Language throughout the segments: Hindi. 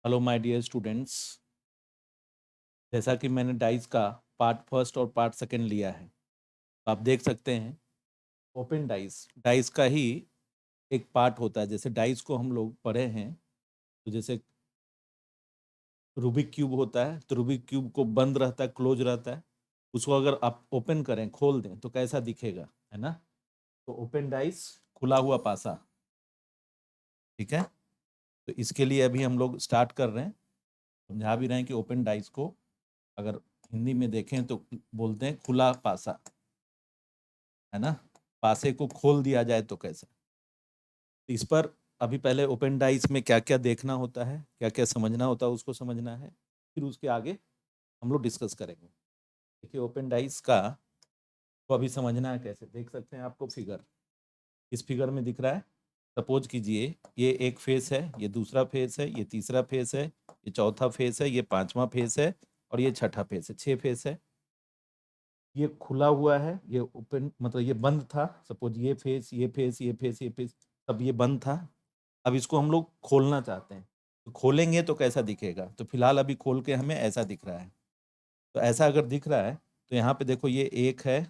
Hello my dear students. जैसा कि मैंने डाइस का पार्ट फर्स्ट और पार्ट सेकंड लिया है, तो आप देख सकते हैं ओपन डाइस डाइस का ही एक पार्ट होता है। जैसे डाइस को हम लोग पढ़े हैं, तो जैसे रूबिक क्यूब होता है, तो रूबिक क्यूब को बंद रहता है, क्लोज रहता है। उसको अगर आप ओपन करें, खोल दें, तो कैसा दिखेगा, है ना। तो ओपन डाइस, खुला हुआ पासा, ठीक है। तो इसके लिए अभी हम लोग स्टार्ट कर रहे हैं। समझा भी रहे हैं कि ओपन डाइस को अगर हिंदी में देखें तो बोलते हैं खुला पासा, है ना। पासे को खोल दिया जाए तो कैसा। तो इस पर अभी पहले ओपन डाइस में क्या क्या देखना होता है, क्या क्या समझना होता है, उसको समझना है। फिर उसके आगे हम लोग डिस्कस करेंगे। देखिए ओपन डाइस का तो अभी समझना है कैसे। देख सकते हैं आपको फिगर, इस फिगर में दिख रहा है। सपोज कीजिए ये एक फेस है, ये दूसरा फेस है, ये तीसरा फेस है, ये चौथा फेस है, ये पांचवा फेस है, और ये छठा फेस है। 6 फेस है। ये खुला हुआ है, ये ओपन मतलब ये बंद था। सपोज ये फेस, ये फेस, ये फेस, ये फेस, सब ये बंद था। अब इसको हम लोग खोलना चाहते हैं, तो खोलेंगे तो कैसा दिखेगा। तो फिलहाल अभी खोल के हमें ऐसा दिख रहा है। तो ऐसा अगर दिख रहा है तो यहाँ पे देखो, ये 1 है,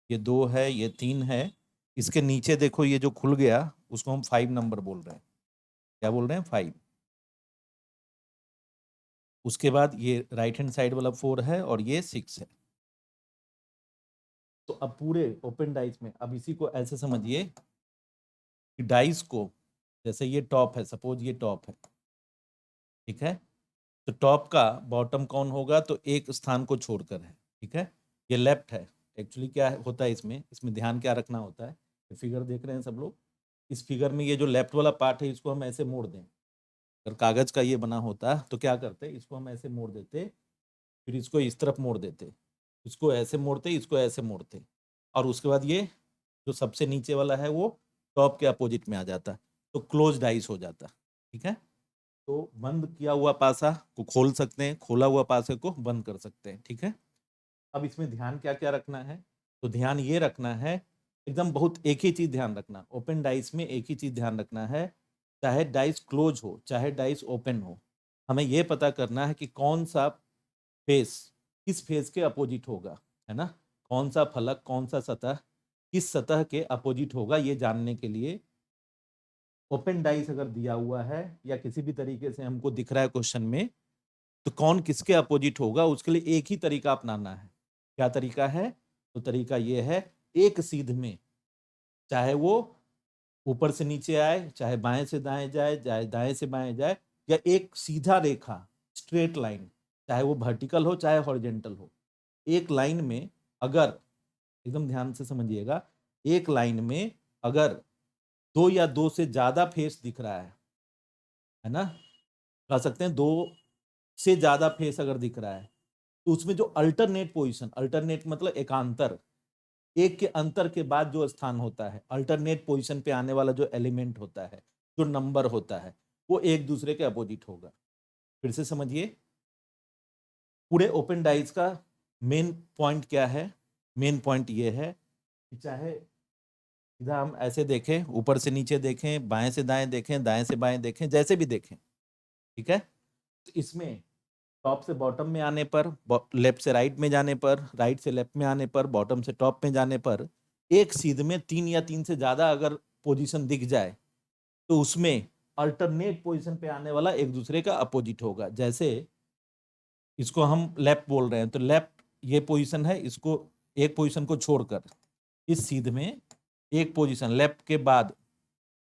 ये 2 है, ये 3 है। इसके नीचे देखो, ये जो खुल गया उसको हम 5 नंबर बोल रहे हैं। क्या बोल रहे हैं? 5। उसके बाद ये राइट हैंड साइड वाला 4 है, और ये 6 है। तो अब पूरे ओपन डाइस में अब इसी को ऐसे समझिए कि डाइस को, जैसे ये टॉप है, सपोज ये टॉप है, ठीक है। तो टॉप का बॉटम कौन होगा? तो एक स्थान को छोड़कर है, ठीक है। ये लेफ्ट है। एक्चुअली क्या होता है इसमें, ध्यान क्या रखना होता है। ये फिगर देख रहे हैं सब लोग। इस फिगर में ये जो लेफ्ट वाला पार्ट है, इसको हम ऐसे मोड़ दें। अगर कागज का ये बना होता तो क्या करते, इसको हम ऐसे मोड़ देते, फिर इसको इस तरफ मोड़ देते, इसको ऐसे मोड़ते, इसको ऐसे मोड़ते, और उसके बाद ये जो सबसे नीचे वाला है वो टॉप के अपोजिट में आ जाता, तो क्लोज डाइस हो जाता, ठीक है। तो बंद किया हुआ पासा को खोल सकते हैं, खोला हुआ पासे को बंद कर सकते हैं, ठीक है। अब इसमें ध्यान क्या क्या रखना है? तो ध्यान ये रखना है, एकदम बहुत एक ही चीज ध्यान रखना। ओपन डाइस में एक ही चीज ध्यान रखना है, चाहे डाइस क्लोज हो चाहे डाइस ओपन हो, हमें ये पता करना है कि कौन सा फेस किस फेस के अपोजिट होगा, है ना। कौन सा फलक, कौन सा सतह किस सतह के अपोजिट होगा, ये जानने के लिए ओपन डाइस अगर दिया हुआ है या किसी भी तरीके से हमको दिख रहा है क्वेश्चन में, तो कौन किसके अपोजिट होगा, उसके लिए एक ही तरीका अपनाना है। क्या तरीका है? तो तरीका ये है, एक सीध में, चाहे वो ऊपर से नीचे आए, चाहे बाएं से दाएं जाए, चाहे दाएं से बाएं जाए, या एक सीधा रेखा, स्ट्रेट लाइन, चाहे वो वर्टिकल हो चाहे हॉरिजेंटल हो, एक लाइन में अगर, एकदम ध्यान से समझिएगा, एक लाइन में अगर 2 या 2 से ज्यादा फेस दिख रहा है ना, कह सकते हैं 2 से ज्यादा फेस अगर दिख रहा है, तो उसमें जो अल्टरनेट पोजीशन, अल्टरनेट मतलब एकांतर, एक के अंतर के बाद जो स्थान होता है, अल्टरनेट पोजीशन पे आने वाला जो एलिमेंट होता है, जो नंबर होता है, वो एक दूसरे के अपोजिट होगा। फिर से समझिए, पूरे ओपन डाइस का मेन पॉइंट क्या है? मेन पॉइंट ये है कि चाहे सीधा हम ऐसे देखें, ऊपर से नीचे देखें, बाएं से दाएं देखें, दाएं से बाएं देखें, जैसे भी देखें, ठीक है। तो इसमें टॉप से बॉटम में आने पर, लेफ्ट से राइट में जाने पर, राइट से लेफ्ट में आने पर, बॉटम से टॉप में जाने पर, एक सीध में 3 या 3 से ज्यादा अगर पोजीशन दिख जाए, तो उसमें अल्टरनेट पोजीशन पे आने वाला एक दूसरे का अपोजिट होगा। जैसे इसको हम लेफ्ट बोल रहे हैं, तो लेफ्ट ये पोजीशन है, इसको एक पोजीशन को छोड़कर इस सीध में एक पोजीशन लेफ्ट के बाद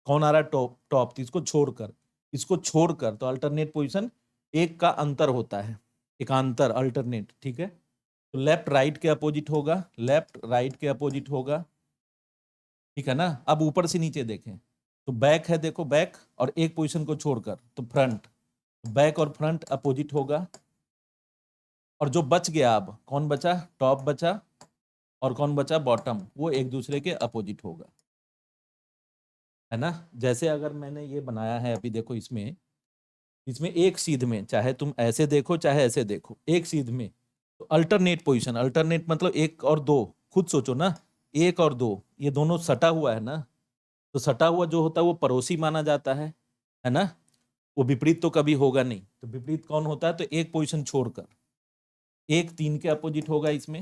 कौन आ रहा है? टॉप। टॉप, तो इसको छोड़कर तो अल्टरनेट पोजीशन एक का अंतर होता है, एकांतर, अल्टरनेट, ठीक है। तो लेफ्ट राइट के अपोजिट होगा, लेफ्ट राइट के अपोजिट होगा, ठीक है ना। अब ऊपर से नीचे देखें, तो बैक है, देखो बैक, और एक पोजीशन को छोड़कर तो फ्रंट, बैक और फ्रंट अपोजिट होगा। और जो बच गया, अब कौन बचा? टॉप बचा, और कौन बचा? बॉटम, वो एक दूसरे के अपोजिट होगा, है ना। जैसे अगर मैंने ये बनाया है अभी, देखो इसमें इसमें एक सीध में, चाहे तुम ऐसे देखो चाहे ऐसे देखो, एक सीध में तो अल्टरनेट पोजीशन, अल्टरनेट मतलब एक और दो, खुद सोचो ना, एक और दो, ये दोनों सटा हुआ है ना। तो सटा हुआ जो होता है वो पड़ोसी माना जाता है ना। वो विपरीत तो कभी होगा नहीं। तो विपरीत कौन होता है? तो एक पोजीशन छोड़कर, एक 3 के अपोजिट होगा इसमें,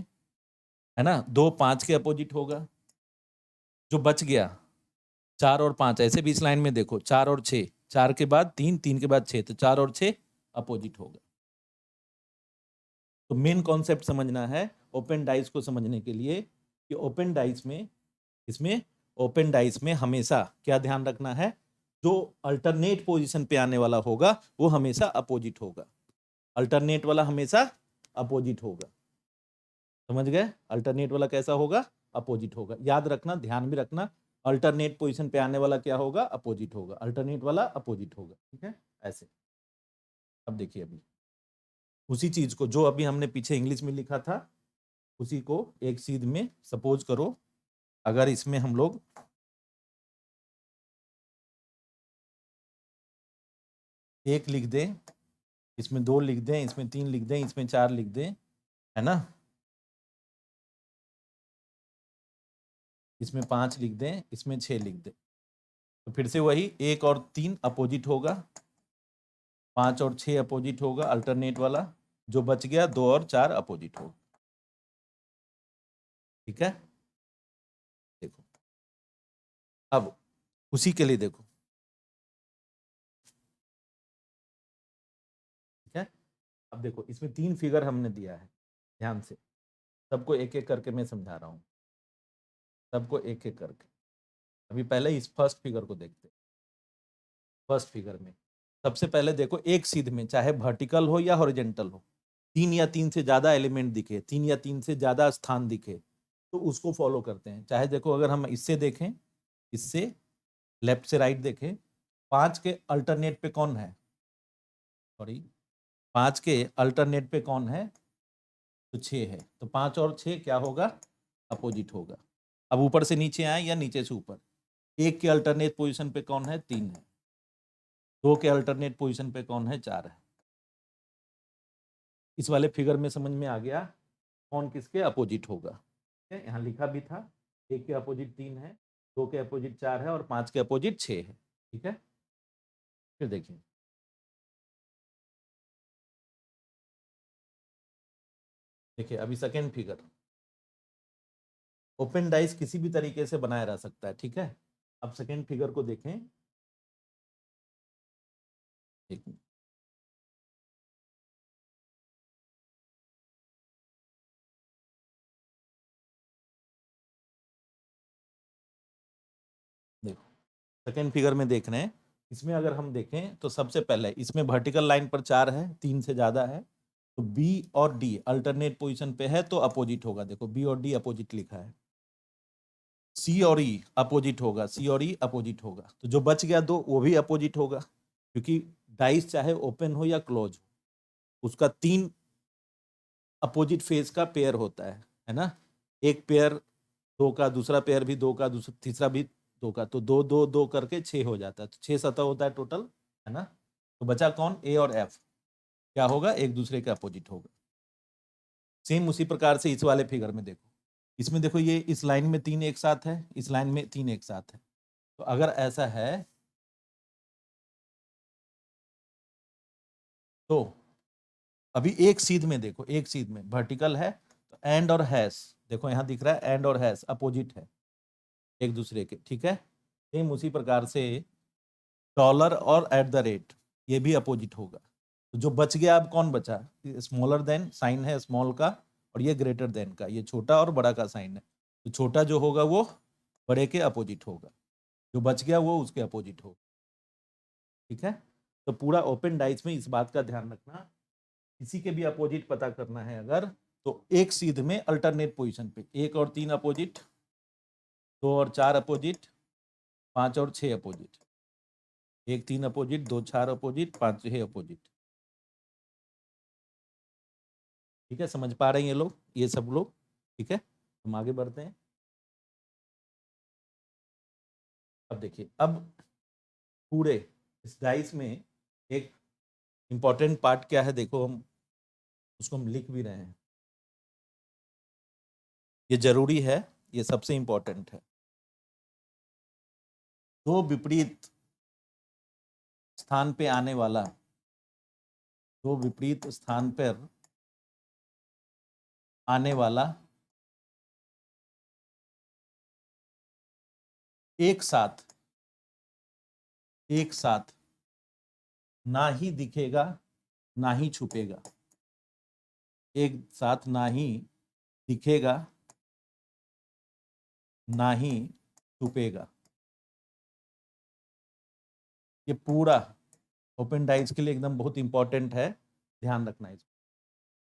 है ना, 2 5 के अपोजिट होगा। जो बच गया 4 और 5, ऐसे भी इस लाइन में देखो 4 और 6, 4 के बाद 3, 3 के बाद 6, तो 4 और 6 अपोजिट होगा। तो मेन कॉन्सेप्ट समझना है ओपन डाइस को समझने के लिए कि ओपन डाइस में, इसमें ओपन डाइस में हमेशा क्या ध्यान रखना है, जो अल्टरनेट पोजीशन पे आने वाला होगा वो हमेशा अपोजिट होगा। अल्टरनेट वाला हमेशा अपोजिट होगा। समझ गए? अल्टरनेट वाला कैसा होगा? अपोजिट होगा। याद रखना, ध्यान भी रखना, अल्टरनेट पोजीशन पे आने वाला क्या होगा? अपोजिट होगा। अल्टरनेट वाला अपोजिट होगा। ठीक है, ऐसे। अब देखिए, अभी उसी चीज को जो अभी हमने पीछे इंग्लिश में लिखा था, उसी को एक सीध में सपोज करो, अगर इसमें हम लोग एक लिख दें, इसमें 2 लिख दें, इसमें 3 लिख दें, इसमें 4 लिख दें, है ना, इसमें 5 लिख दें, इसमें 6 लिख दें, तो फिर से वही 1 और 3 अपोजिट होगा, 5 और 6 अपोजिट होगा अल्टरनेट वाला, जो बच गया 2 और 4 अपोजिट होगा। ठीक है, देखो अब उसी के लिए देखो। ठीक है, अब देखो इसमें 3 फिगर हमने दिया है, ध्यान से सबको एक एक करके मैं समझा रहा हूँ, सबको एक एक करके। अभी पहले इस फर्स्ट फिगर को देखते हैं। फर्स्ट फिगर में सबसे पहले देखो, एक सीध में चाहे वर्टिकल हो या हॉरिजेंटल हो, 3 या 3 से ज्यादा एलिमेंट दिखे, 3 या 3 से ज्यादा स्थान दिखे, तो उसको फॉलो करते हैं। चाहे देखो अगर हम इससे देखें, इससे लेफ्ट से राइट देखें, 5 के अल्टरनेट पे कौन है? सॉरी, 5 के अल्टरनेट पे कौन है? तो 6 है, तो 5 और 6 क्या होगा? अपोजिट होगा। अब ऊपर से नीचे आए या नीचे से ऊपर, 1 के अल्टरनेट पोजीशन पे कौन है? 3 है। 2 के अल्टरनेट पोजीशन पे कौन है? 4 है। इस वाले फिगर में समझ में आ गया कौन किसके अपोजिट होगा। ठीक है, यहाँ लिखा भी था, 1 के अपोजिट 3 है, 2 के अपोजिट 4 है और 5 के अपोजिट 6 है। ठीक है, फिर देखिए, देखिए अभी सेकेंड फिगर। ओपन डाइस किसी भी तरीके से बनाया जा सकता है। ठीक है, अब सेकेंड फिगर को देखें। एक मिनट, देखो सेकेंड फिगर में देख रहे हैं, इसमें अगर हम देखें तो सबसे पहले इसमें वर्टिकल लाइन पर 4 है, 3 से ज्यादा है, तो बी और डी अल्टरनेट पोजीशन पे है तो अपोजिट होगा। देखो बी और डी अपोजिट लिखा है। सी और ई अपोजिट होगा, सी और ई अपोजिट होगा, तो जो बच गया 2 वो भी अपोजिट होगा, क्योंकि डाइस चाहे ओपन हो या क्लोज हो, उसका 3 अपोजिट फेज का पेयर होता है ना। एक पेयर 2 का, दूसरा पेयर भी 2 का, दूसरा तीसरा भी 2 का, तो 2 2 2 करके 6 हो जाता है, तो 6 सतह होता है टोटल, है ना। तो बचा कौन? ए और एफ क्या होगा? एक दूसरे के अपोजिट होगा। सेम उसी प्रकार से इस वाले फिगर में देखो, इसमें देखो ये इस लाइन में 3 एक साथ है, इस लाइन में 3 एक साथ है, तो अगर ऐसा है तो अभी एक सीध में देखो, एक सीध में वर्टिकल है तो एंड और हैश, देखो यहाँ दिख रहा है एंड और हैश अपोजिट है एक दूसरे के। ठीक है, सेम उसी प्रकार से डॉलर और एट द रेट ये भी अपोजिट होगा। तो जो बच गया अब कौन बचा? स्मॉलर देन साइन है स्मॉल का, और ये ग्रेटर देन का, ये छोटा और बड़ा का साइन है, तो छोटा जो होगा वो बड़े के अपोजिट होगा, जो बच गया वो उसके अपोजिट होगा। ठीक है, तो पूरा ओपन डाइस में इस बात का ध्यान रखना, किसी के भी अपोजिट पता करना है अगर, तो एक सीध में अल्टरनेट पोजीशन पे 1 और 3 अपोजिट, 2 और 4 अपोजिट, 5 और 6 अपोजिट, 1 3 अपोजिट, 2 4 अपोजिट, 5 6 अपोजिट। ठीक है, समझ पा रहे हैं ये लोग, ये सब लोग? ठीक है, हम आगे बढ़ते हैं। अब देखिए, अब पूरे इस डाइस में एक इंपॉर्टेंट पार्ट क्या है, देखो हम उसको हम लिख भी रहे हैं, ये जरूरी है, ये सबसे इंपॉर्टेंट है। दो विपरीत स्थान पे आने वाला, दो विपरीत स्थान पर आने वाला एक साथ ना ही दिखेगा ना ही छुपेगा, एक साथ ना ही दिखेगा ना ही छुपेगा। ये पूरा ओपन डाइज के लिए एकदम बहुत इंपॉर्टेंट है, ध्यान रखना इसको।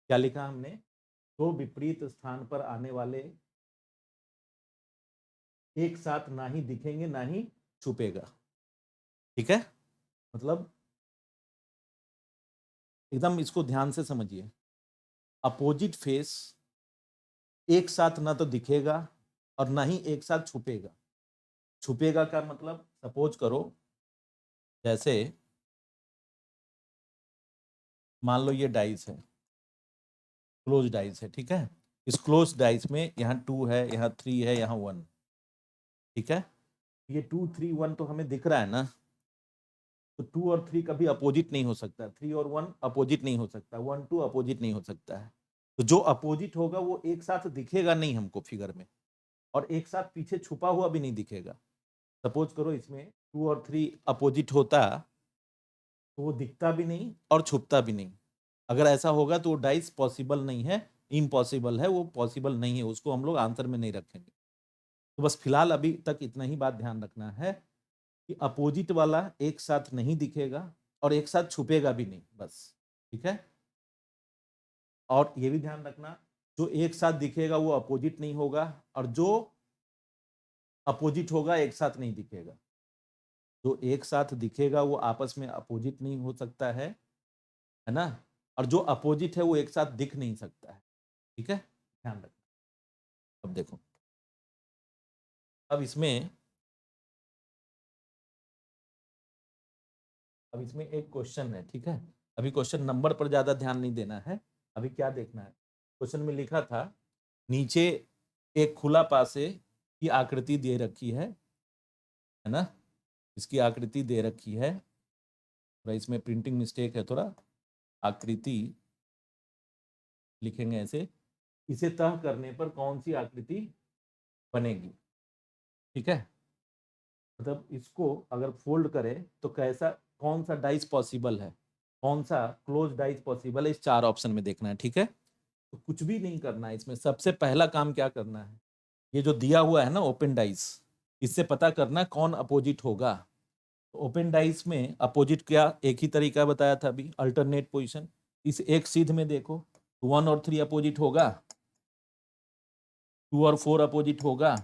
क्या लिखा हमने? दो विपरीत स्थान पर आने वाले एक साथ ना ही दिखेंगे ना ही छुपेगा। ठीक है, मतलब एकदम इसको ध्यान से समझिए। अपोजिट फेस एक साथ ना तो दिखेगा और ना ही एक साथ छुपेगा। छुपेगा का मतलब, सपोज करो जैसे मान लो ये डाइस है, क्लोज डाइस है, ठीक है। इस क्लोज डाइस में यहाँ 2 है, यहाँ 3 है, यहाँ 1, ठीक है। ये 2 3 1 तो हमें दिख रहा है ना, तो 2 और 3 कभी अपोजिट नहीं हो सकता, 3 और 1 अपोजिट नहीं हो सकता, 1 2 अपोजिट नहीं हो सकता है। तो जो अपोजिट होगा वो एक साथ दिखेगा नहीं हमको फिगर में, और एक साथ पीछे छुपा हुआ भी नहीं दिखेगा। सपोज करो इसमें 2 और 3 अपोजिट होता तो वो दिखता भी नहीं और छुपता भी नहीं। अगर ऐसा होगा तो वो डाइस पॉसिबल नहीं है, इम्पॉसिबल है, वो पॉसिबल नहीं है, उसको हम लोग आंसर में नहीं रखेंगे। तो बस फिलहाल अभी तक इतना ही बात ध्यान रखना है कि अपोजिट वाला एक साथ नहीं दिखेगा और एक साथ छुपेगा भी नहीं, बस। ठीक है, और ये भी ध्यान रखना, जो एक साथ दिखेगा वो अपोजिट नहीं होगा, और जो अपोजिट होगा एक साथ नहीं दिखेगा। जो एक साथ दिखेगा वो आपस में अपोजिट नहीं हो सकता है ना, और जो अपोजिट है वो एक साथ दिख नहीं सकता है। ठीक है, ध्यान रखना। अब देखो, अब इसमें एक क्वेश्चन है, ठीक है। अभी क्वेश्चन नंबर पर ज्यादा ध्यान नहीं देना है। अभी क्या देखना है, क्वेश्चन में लिखा था नीचे एक खुला पासे की आकृति दे रखी है ना, इसकी आकृति दे रखी है, थोड़ा इसमें प्रिंटिंग मिस्टेक है, थोड़ा आकृति लिखेंगे ऐसे, इसे तह करने पर कौन सी आकृति बनेगी। ठीक है, मतलब इसको अगर फोल्ड करें तो कैसा, कौन सा डाइस पॉसिबल है, कौन सा क्लोज डाइस पॉसिबल है, इस 4 ऑप्शन में देखना है। ठीक है, तो कुछ भी नहीं करना है इसमें, सबसे पहला काम क्या करना है, ये जो दिया हुआ है ना ओपन डाइस, इससे पता करना कौन अपोजिट होगा। तो ओपन डाइस में अपोजिट क्या, एक ही तरीका बताया था अभी, अल्टरनेट पोजीशन। इस एक सीध में देखो, 1 और 3 अपोजिट होगा, 2 और 4 अपोजिट होगा,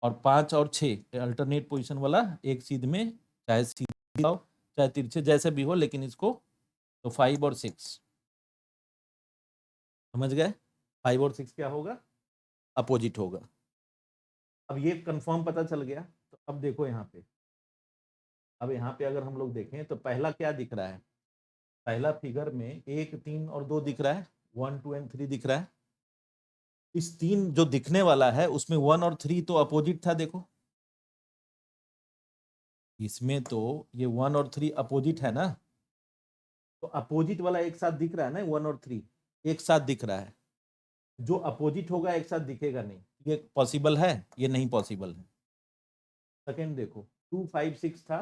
और 5 और 6 अल्टरनेट पोजीशन वाला एक सीध में, चाहे सीधे हो चाहे तिरछे, जैसे भी हो, लेकिन इसको तो 5 और 6 समझ गए, 5 और 6 क्या होगा, अपोजिट होगा। अब ये कंफर्म पता चल गया, तो अब देखो यहाँ पे, अब यहाँ पे अगर हम लोग देखें तो पहला क्या दिख रहा है, पहला फिगर में 1 3 और 2 दिख रहा है, 1 2 एंड 3 दिख रहा है। इस 3 जो दिखने वाला है उसमें 1 और 3 तो अपोजिट था, देखो इसमें तो ये 1 और 3 अपोजिट है ना, तो अपोजिट वाला एक साथ दिख रहा है ना, 1 और 3 एक साथ दिख रहा है। जो अपोजिट होगा एक साथ दिखेगा नहीं, ये पॉसिबल है, ये नहीं पॉसिबल है। सेकंड देखो, 2 5 6 था,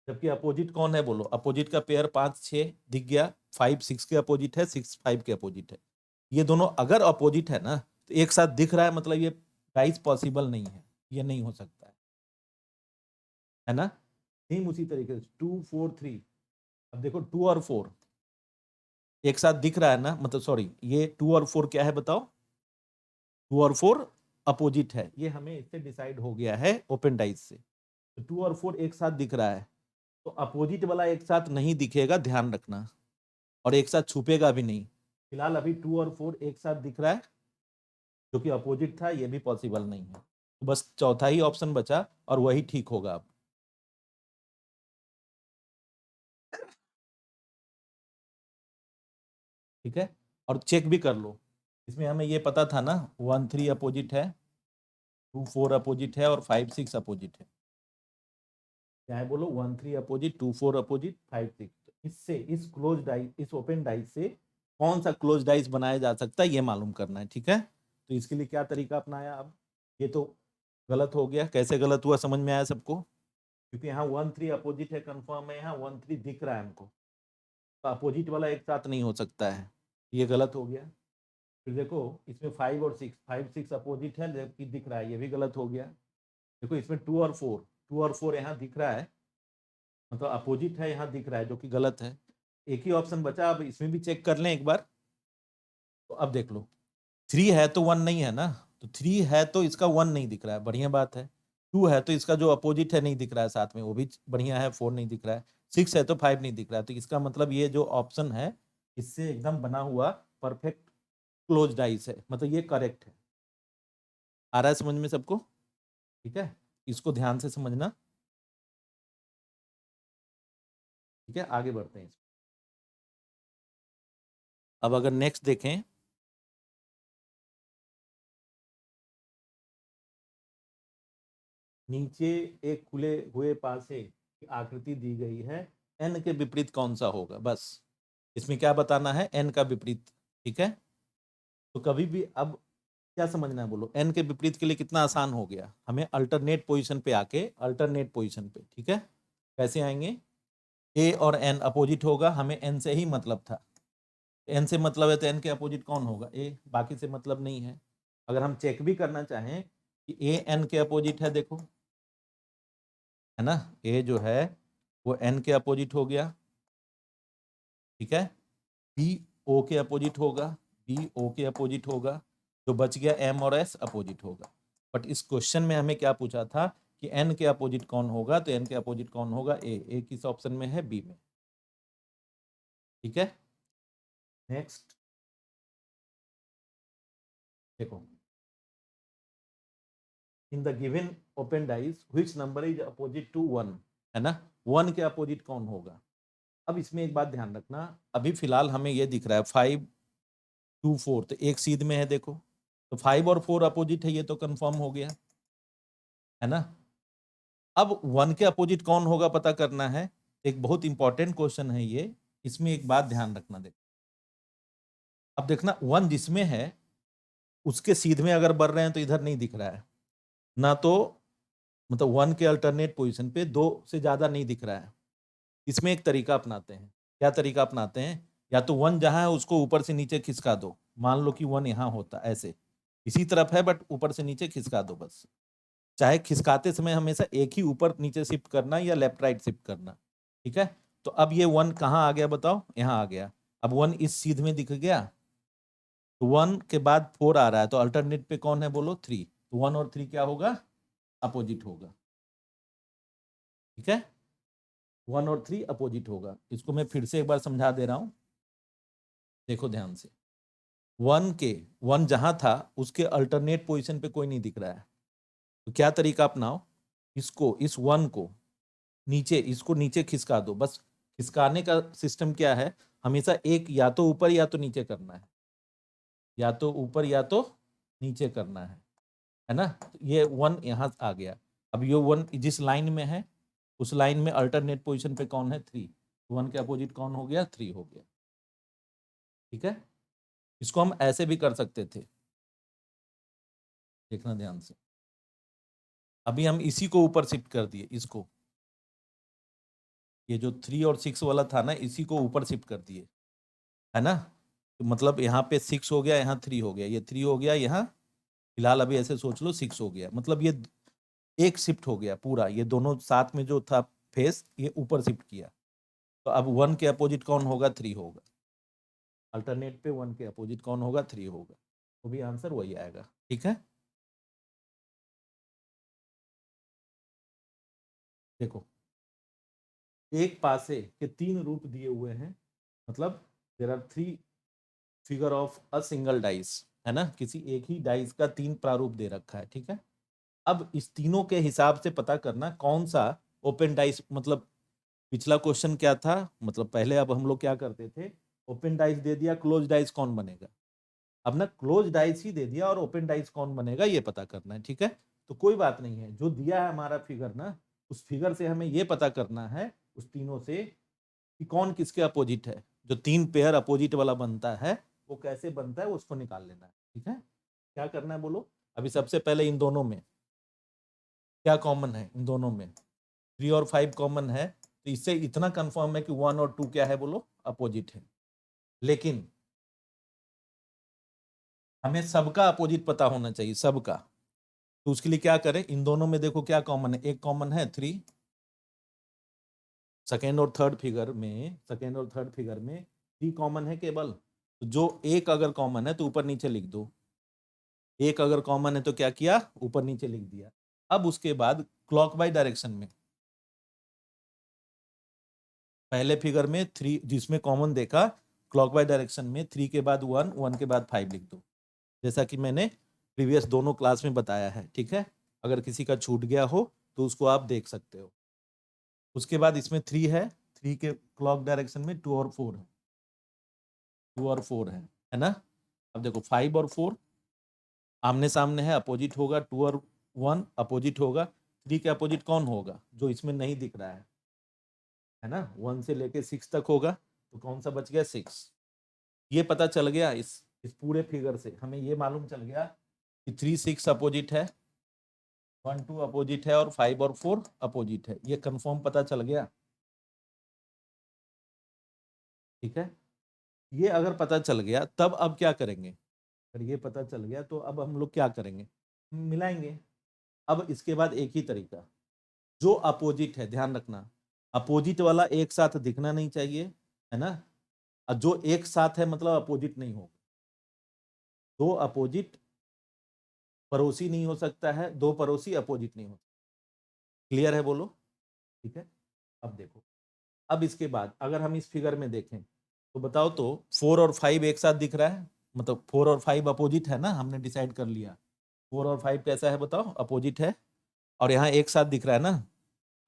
जबकि अपोजिट कौन है बोलो, अपोजिट का पेयर 5 6 दिख गया, 5 6 के अपोजिट है, 6 5 के अपोजिट है। ये दोनों अगर अपोजिट है ना तो एक साथ दिख रहा है, मतलब ये डाइस पॉसिबल नहीं है, ये नहीं हो सकता है ना। सेम उसी तरीके से 2 4 3, अब देखो 2 और 4 एक साथ दिख रहा है ना, मतलब सॉरी, ये 2 और 4 क्या है बताओ, 2 और 4 अपोजिट है, ये हमें इससे डिसाइड हो गया है ओपन डाइस से। तो 2 और 4 एक साथ दिख रहा है, तो अपोजिट वाला एक साथ नहीं दिखेगा, ध्यान रखना, और एक साथ छुपेगा भी नहीं। फिलहाल अभी 2 और 4 एक साथ दिख रहा है, जो कि अपोजिट था, ये भी पॉसिबल नहीं है, तो बस चौथा ही ऑप्शन बचा और वही ठीक होगा अब। ठीक है, और चेक भी कर लो, इसमें हमें ये पता था ना 1 3 अपोजिट है, 2 4 अपोजिट है, और 5 6 अपोजिट है। क्या है बोलो, 1 3 अपोजिट, 2 4 अपोजिट, 5 6। इससे इस क्लोज डाइस, इस ओपन डाइस से कौन सा क्लोज डाइस बनाया जा सकता है ये मालूम करना है, ठीक है। तो इसके लिए क्या तरीका अपनाया, अब ये तो गलत हो गया, कैसे गलत हुआ समझ में आया सबको, क्योंकि यहाँ 1 3 अपोजिट है, कंफर्म है, यहाँ 1 3 दिख रहा है हमको, तो अपोजिट वाला एक साथ नहीं हो सकता है, ये गलत हो गया। फिर देखो इसमें 5 और 6, 5 6 अपोजिट है जबकि दिख रहा है, ये भी गलत हो गया। देखो इसमें 2 और 4, 2 और 4 यहाँ दिख रहा है, मतलब अपोजिट है, यहाँ दिख रहा है, जो कि गलत है। एक ही ऑप्शन बचा, अब इसमें भी चेक कर लें एक बार। तो अब देख लो 3 है तो 1 नहीं है ना, तो 3 है तो इसका 1 नहीं दिख रहा है, बढ़िया बात है। 2 है तो इसका जो अपोजिट है नहीं दिख रहा है साथ में, वो भी बढ़िया है, 4 नहीं दिख रहा है। 6 है तो 5 नहीं दिख रहा है, तो इसका मतलब ये जो ऑप्शन है इससे एकदम बना हुआ परफेक्ट क्लोज डाइस है, मतलब ये करेक्ट है। आ रहा है समझ में सबको, ठीक है, इसको ध्यान से समझना, ठीक है। आगे बढ़ते हैं, अब अगर नेक्स्ट देखें, नीचे एक खुले हुए पासे की आकृति दी गई है, एन के विपरीत कौन सा होगा, बस इसमें क्या बताना है, एन का विपरीत, ठीक है। तो कभी भी अब क्या समझना है बोलो, एन के विपरीत के लिए कितना आसान हो गया, हमें अल्टरनेट पोजीशन पे आके, अल्टरनेट पोजीशन पे, ठीक है, कैसे आएंगे, ए और एन अपोजिट होगा, हमें एन से ही मतलब था, एन से मतलब है तो एन के अपोजिट कौन होगा, ए, बाकी से मतलब नहीं है। अगर हम चेक भी करना चाहें कि ए एन के अपोजिट है, देखो है ना, ए जो है वो एन के अपोजिट हो गया, ठीक है। बी ओ के अपोजिट होगा, बी ओ के अपोजिट होगा, जो बच गया एम और एस अपोजिट होगा। बट इस क्वेश्चन में हमें क्या पूछा था कि एन के अपोजिट कौन होगा, तो एन के अपोजिट कौन होगा, ए किस ऑप्शन में है, बी में, ठीक है। नेक्स्ट देखो, in the given open dice which number is opposite to 1, है ना, 1 के अपोजिट कौन होगा। अब इसमें एक बात ध्यान रखना, अभी फिलहाल हमें ये दिख रहा है 5 2 4, तो एक सीध में है देखो, तो 5 और 4 अपोजिट है, ये तो कंफर्म हो गया, है ना। अब 1 के अपोजिट कौन होगा पता करना है, एक बहुत इंपॉर्टेंट क्वेश्चन है ये, इसमें एक बात ध्यान रखना, देखो अब देखना 1 जिसमें है उसके सीध में अगर बढ़ रहे हैं तो इधर नहीं दिख रहा है ना, तो मतलब 1 के अल्टरनेट पोजीशन पे 2 से ज्यादा नहीं दिख रहा है। इसमें एक तरीका अपनाते हैं, क्या तरीका अपनाते हैं, या तो 1 जहां है उसको ऊपर से नीचे खिसका दो, मान लो कि 1 यहाँ होता, ऐसे इसी तरफ है बट ऊपर से नीचे खिसका दो बस, चाहे खिसकाते समय हमेशा एक ही ऊपर नीचे शिफ्ट करना या लेफ्ट राइट शिफ्ट करना, ठीक है। तो अब ये 1 कहाँ आ गया बताओ, यहाँ आ गया, अब 1 इस सीध में दिख गया, तो 1 के बाद 4 आ रहा है, तो अल्टरनेट पे कौन है बोलो, 3, तो 1 और 3 क्या होगा, अपोजिट होगा, ठीक है। 1 और 3 अपोजिट होगा, इसको मैं फिर से एक बार समझा दे रहा हूं, देखो ध्यान से, 1 जहां था उसके अल्टरनेट पोजीशन पे कोई नहीं दिख रहा है, तो क्या तरीका अपनाओ, इसको, इस 1 को नीचे, इसको नीचे खिसका दो बस। खिसकाने का सिस्टम क्या है, हमेशा एक या तो ऊपर या तो नीचे करना है, या तो ऊपर या तो नीचे करना है ना। तो ये 1 यहाँ आ गया, अब ये 1 जिस लाइन में है उस लाइन में अल्टरनेट पोजीशन पे कौन है, 3, 1 के अपोजिट कौन हो गया, 3 हो गया, ठीक है। इसको हम ऐसे भी कर सकते थे, देखना ध्यान से, अभी हम इसी को ऊपर शिफ्ट कर दिए, इसको, ये जो 3 और 6 वाला था ना, इसी को ऊपर शिफ्ट कर दिए, है ना। तो मतलब यहाँ पे 6 हो गया, यहाँ 3 हो गया, ये 3 हो गया, यहाँ फिलहाल अभी ऐसे सोच लो 6 हो गया, मतलब ये एक शिफ्ट हो गया पूरा, ये दोनों साथ में जो था फेस ये ऊपर शिफ्ट किया, तो अब 1 के अपोजिट कौन होगा, 3 होगा, अल्टरनेट पे 1 के अपोजिट कौन होगा, 3 होगा, तो भी आंसर वही आएगा, ठीक है। देखो एक पासे के 3 रूप दिए हुए हैं, मतलब there are 3 figure of a single dice, है ना, किसी एक ही डाइस का 3 प्रारूप दे रखा है, ठीक है। अब इस तीनों के हिसाब से पता करना कौन सा ओपन डाइस, मतलब पिछला क्वेश्चन क्या था, मतलब पहले अब हम लोग क्या करते थे, ओपन डाइस दे दिया, क्लोज डाइस कौन बनेगा, अब ना क्लोज डाइस ही दे दिया और ओपन डाइस कौन बनेगा ये पता करना है, ठीक है। तो कोई बात नहीं है, जो दिया है हमारा फिगर ना, उस फिगर से हमें ये पता करना है उस तीनों से कि कौन किसके अपोजिट है। जो 3 पेयर अपोजिट वाला बनता है वो कैसे बनता है उसको निकाल लेना है। ठीक है, क्या करना है बोलो। अभी सबसे पहले इन दोनों में क्या कॉमन है, इन दोनों में 3 और 5 कॉमन है, तो इससे इतना कंफर्म है कि 1 और 2 क्या है बोलो, अपोजिट है। लेकिन हमें सबका अपोजिट पता होना चाहिए, सबका। तो उसके लिए क्या करें, इन दोनों में देखो क्या कॉमन है, एक कॉमन है 3, सेकेंड और थर्ड फिगर में 3 कॉमन है केवल। तो जो एक अगर कॉमन है तो ऊपर नीचे लिख दो, एक अगर कॉमन है तो क्या किया, ऊपर नीचे लिख दिया। अब उसके बाद क्लॉकवाइज डायरेक्शन में पहले फिगर में 3 जिसमें कॉमन देखा, क्लॉकवाइज डायरेक्शन में 3 के बाद 1, 1 के बाद 5 लिख दो, जैसा कि मैंने प्रीवियस दोनों क्लास में बताया है। ठीक है, अगर किसी का छूट गया हो तो उसको आप देख सकते हो। उसके बाद इसमें 3 है, 3 के क्लॉक डायरेक्शन में 2 और 4 है, 2 और 4 है ना। अब देखो 5 और 4 आमने सामने है, अपोजिट होगा। 2 और 1 अपोजिट होगा। 3 के अपोजिट कौन होगा, जो इसमें नहीं दिख रहा है ना, 1 से लेके 6 तक होगा। तो कौन सा बच गया, 6। ये पता चल गया, इस पूरे फिगर से हमें ये मालूम चल गया कि 3 6 अपोजिट है, 1 2 अपोजिट है और 5 और 4 अपोजिट है। ये कंफर्म पता चल गया। ठीक है, ये अगर पता चल गया तब अब क्या करेंगे, अगर ये पता चल गया तो अब हम लोग क्या करेंगे, मिलाएंगे। अब इसके बाद एक ही तरीका, जो अपोजिट है, ध्यान रखना अपोजिट वाला एक साथ दिखना नहीं चाहिए, है ना। और जो एक साथ है मतलब अपोजिट नहीं होगा। दो अपोजिट पड़ोसी नहीं हो सकता है, दो पड़ोसी अपोजिट नहीं हो सकता। क्लियर है बोलो। ठीक है, अब देखो, अब इसके बाद अगर हम इस फिगर में देखें तो बताओ, तो 4 और 5 एक साथ दिख रहा है, मतलब 4 और 5 अपोजिट है ना, हमने डिसाइड कर लिया। 4 और 5 कैसा है बताओ, अपोजिट है। और यहाँ एक साथ दिख रहा है ना,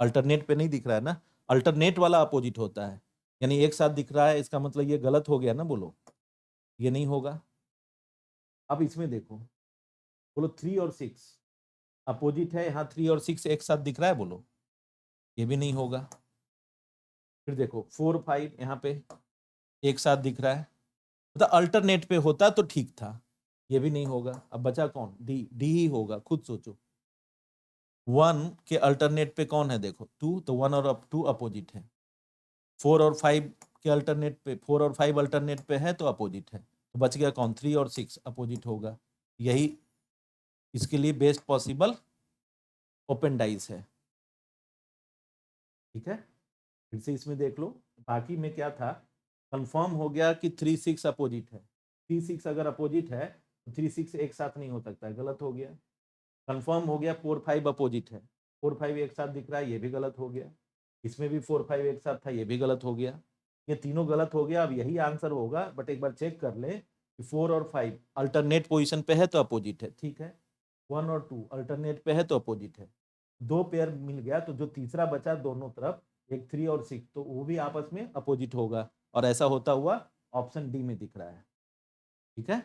अल्टरनेट पे नहीं दिख रहा है ना, अल्टरनेट वाला अपोजिट होता है। यानी एक साथ दिख रहा है, इसका मतलब ये गलत हो गया ना, बोलो ये नहीं होगा। अब इसमें देखो, बोलो 3 और 6 अपोजिट है, यहाँ 3 और 6 एक साथ दिख रहा है, बोलो ये भी नहीं होगा। फिर देखो 4 5 यहाँ पे एक साथ दिख रहा है, मतलब अल्टरनेट पे होता तो ठीक था, ये भी नहीं होगा। अब बचा कौन, डी, डी ही होगा, खुद सोचो। 1 के अल्टरनेट पे कौन है, देखो 2, तो 1 और 2 अपोजिट है। 4 और 5 के अल्टरनेट पे, 4 और 5 अल्टरनेट पे है तो अपोजिट है। तो बच गया कौन, 3 और 6 अपोजिट होगा। यही इसके लिए बेस्ट पॉसिबल ओपन डाइस है। ठीक है, फिर से इसमें देख लो, बाकी में क्या था, कंफर्म हो गया कि 3 6 अपोजिट है। 3 6 अगर अपोजिट है तो 3 6 एक साथ नहीं हो सकता है, गलत हो गया। कंफर्म हो गया 4 5 अपोजिट है, 4 5 एक साथ दिख रहा है, ये भी गलत हो गया। इसमें भी 4 5 एक साथ था, ये भी गलत हो गया। ये तीनों गलत हो गया। अब यही आंसर होगा, बट एक बार चेक कर ले कि 4 और 5 अल्टरनेट पोजीशन पे है तो अपोजिट है, ठीक है। 1 और 2 अल्टरनेट पे है तो अपोजिट है। दो पेयर मिल गया, तो जो तीसरा बचा दोनों तरफ, एक 3 और 6, तो वो भी आपस में अपोजिट होगा। और ऐसा होता हुआ ऑप्शन डी में दिख रहा है। ठीक है,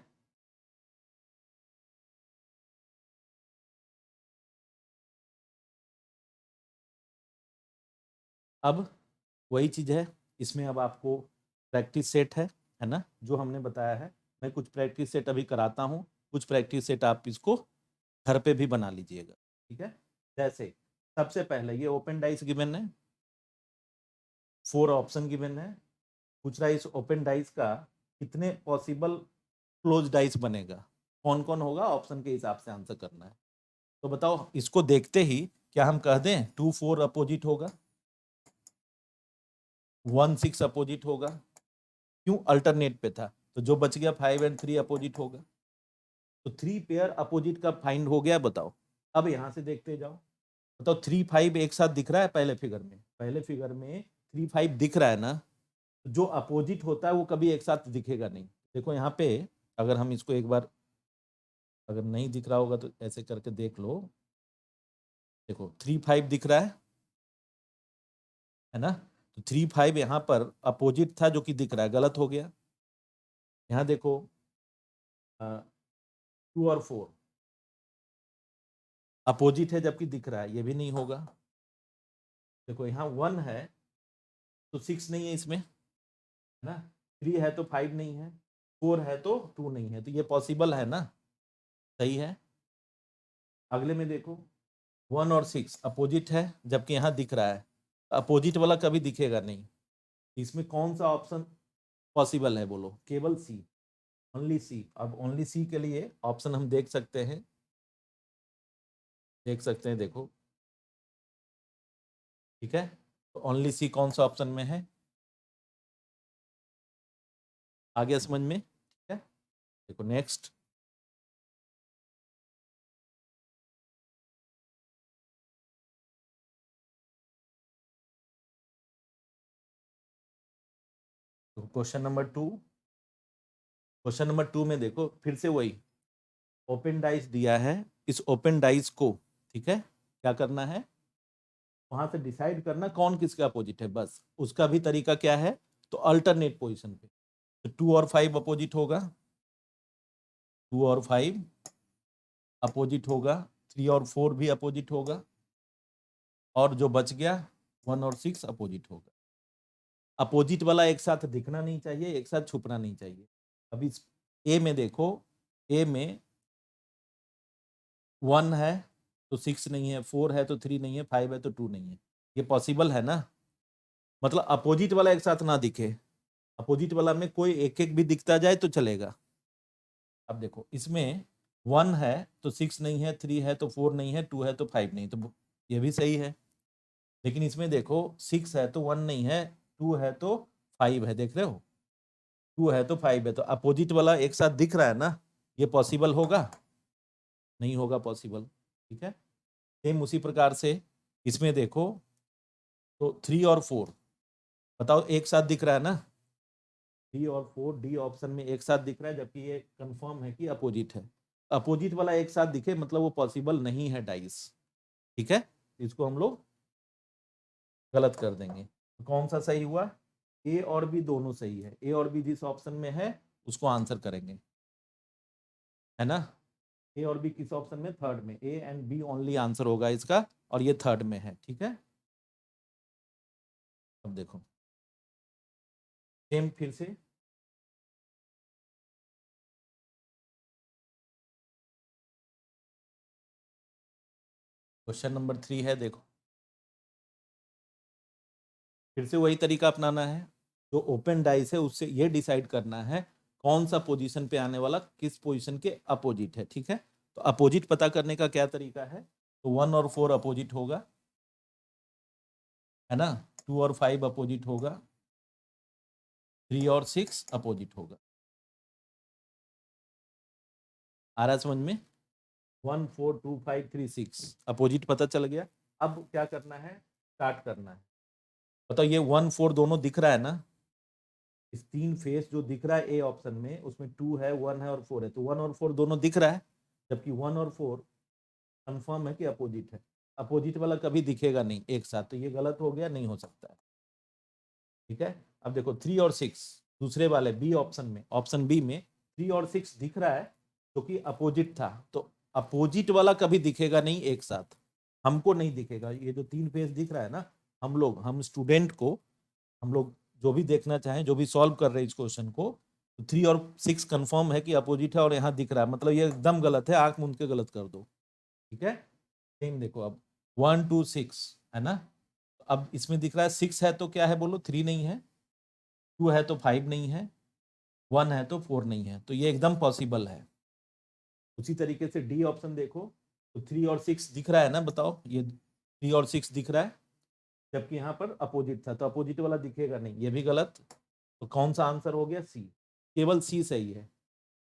अब वही चीज है, इसमें अब आपको प्रैक्टिस सेट है ना, जो हमने बताया है। मैं कुछ प्रैक्टिस सेट अभी कराता हूँ, कुछ प्रैक्टिस सेट आप इसको घर पे भी बना लीजिएगा। ठीक है, जैसे सबसे पहले ये ओपन डाइस गिवन है, 4 ऑप्शन गिवन है। पूछ रहा है इस ओपन डाइस का कितने पॉसिबल क्लोज डाइस बनेगा, कौन कौन होगा, ऑप्शन के हिसाब से आंसर करना है। तो बताओ, इसको देखते ही क्या हम कह दें 2 4 अपोजिट होगा, 1 6 अपोजिट होगा, क्यों, अल्टरनेट पे था। तो जो बच गया 5 एंड 3 अपोजिट होगा। तो 3 पेयर अपोजिट का फाइंड हो गया, बताओ। अब यहां से देखते जाओ, बताओ 3 5 एक साथ दिख रहा है, पहले फिगर में, 3 5 दिख रहा है ना। जो अपोजिट होता है वो कभी एक साथ दिखेगा नहीं। देखो यहाँ पे, अगर हम इसको एक बार, अगर नहीं दिख रहा होगा तो ऐसे करके देख लो। देखो 3 5 दिख रहा है ना। तो 3 5 यहाँ पर अपोजिट था, जो कि दिख रहा है, गलत हो गया। यहाँ देखो 2 और 4 अपोजिट है जबकि दिख रहा है, ये भी नहीं होगा। देखो यहाँ 1 है तो 6 नहीं है इसमें, है ना, 3 है तो 5 नहीं है, 4 है तो 2 नहीं है, तो ये पॉसिबल है ना, सही है। अगले में देखो 1 और 6 अपोजिट है, जबकि यहाँ दिख रहा है, अपोजिट वाला कभी दिखेगा नहीं। इसमें कौन सा ऑप्शन पॉसिबल है बोलो, केवल सी, ओनली सी। अब ओनली सी के लिए ऑप्शन हम देख सकते हैं, देखो, ठीक है। तो ओनली सी कौन सा ऑप्शन में है, आ गया समझ में, ठीक है। देखो नेक्स्ट, तो क्वेश्चन नंबर 2 में देखो फिर से वही ओपन डाइस दिया है, इस ओपन डाइस को, ठीक है, क्या करना है, वहां से डिसाइड करना कौन किसके अपोजिट है, बस उसका भी तरीका क्या है, तो अल्टरनेट पोजीशन पे, तो 2 और 5 अपोजिट होगा, 2 और 5 अपोजिट होगा, 3 और 4 भी अपोजिट होगा, और जो बच गया 1 और 6 अपोजिट होगा। अपोजिट वाला एक साथ दिखना नहीं चाहिए, एक साथ छुपना नहीं चाहिए। अभी ए में देखो, ए में 1 है तो 6 नहीं है, 4 है तो 3 नहीं है, 5 है तो 2 नहीं है, ये पॉसिबल है ना, मतलब अपोजिट वाला एक साथ ना दिखे, अपोजिट वाला में कोई एक एक भी दिखता जाए तो चलेगा। अब देखो इसमें 1 है तो 6 नहीं है, 3 है तो 4 नहीं है, 2 है तो 5 नहीं, तो ये भी सही है। लेकिन इसमें देखो 6 है तो 1 नहीं है, 2 है तो 5 है, देख रहे हो, 2 है तो 5 है, तो अपोजिट वाला एक साथ दिख रहा है ना, ये पॉसिबल होगा, नहीं होगा पॉसिबल, ठीक है। सेम उसी प्रकार से इसमें देखो, तो 3 और 4 बताओ एक साथ दिख रहा है ना, 3 और 4 डी ऑप्शन में एक साथ दिख रहा है, जबकि ये कंफर्म है कि अपोजिट है, अपोजिट वाला एक साथ दिखे मतलब वो पॉसिबल नहीं है डाइस, ठीक है, इसको हम लोग गलत कर देंगे। तो कौन सा सही हुआ, ए और बी दोनों सही है, ए और बी जिस ऑप्शन में है उसको आंसर करेंगे, है ना। ए और बी किस ऑप्शन में, थर्ड में, A and B only answer होगा इसका, और ये थर्ड में है, ठीक है। अब देखो सेम फिर से, क्वेश्चन नंबर 3 है, देखो फिर से वही तरीका अपनाना है, जो ओपन डाइस है उससे ये डिसाइड करना है कौन सा पोजीशन पे आने वाला किस पोजीशन के अपोजिट है, ठीक है। तो अपोजिट पता करने का क्या तरीका है, तो 1 और 4 अपोजिट होगा, है ना, 2 और 5 अपोजिट होगा, 3 और 6 अपोजिट होगा, आ रहा है समझ में, 1 4 2 5 3 6 अपोजिट पता चल गया। अब क्या करना है, स्टार्ट करना है, बताओ ये 1 4 दोनों दिख रहा है ना, इस 3 फेस जो दिख रहा है ए ऑप्शन में, उसमें 2 है, 1 है और 4 है, तो 1 और 4 दोनों दिख रहा है, जबकि 1 और 4 कंफर्म है कि अपोजिट है, अपोजिट वाला कभी दिखेगा नहीं एक साथ, तो ये गलत हो गया, नहीं हो सकता है, ठीक है। अब देखो 3 और 6 दूसरे वाले बी ऑप्शन में, ऑप्शन बी में 3 और 6 दिख रहा है, जो कि अपोजिट था, तो अपोजिट वाला कभी दिखेगा नहीं एक साथ, हमको नहीं दिखेगा, ये जो 3 फेस दिख रहा है ना, हम स्टूडेंट को, हम लोग जो भी देखना चाहें, जो भी सॉल्व कर रहे हैं इस क्वेश्चन को, तो 3 और 6 कंफर्म है कि अपोजिट है, और यहाँ दिख रहा है, मतलब ये एकदम गलत है, आंख मूंद के गलत कर दो, ठीक है। सेम देखो अब 1 2 6 है ना, तो अब इसमें दिख रहा है 6 है तो क्या है बोलो, 3 नहीं है, 2 है तो 5 नहीं है, 1 है तो 4 नहीं है, तो ये एकदम पॉसिबल है। उसी तरीके से डी ऑप्शन देखो, तो 3 और 6 दिख रहा है ना, बताओ ये 3 और 6 दिख रहा है, जबकि यहाँ पर अपोजिट था, तो अपोजिट वाला दिखेगा नहीं, ये भी गलत, तो कौन सा आंसर हो गया, सी, केवल सी सही है।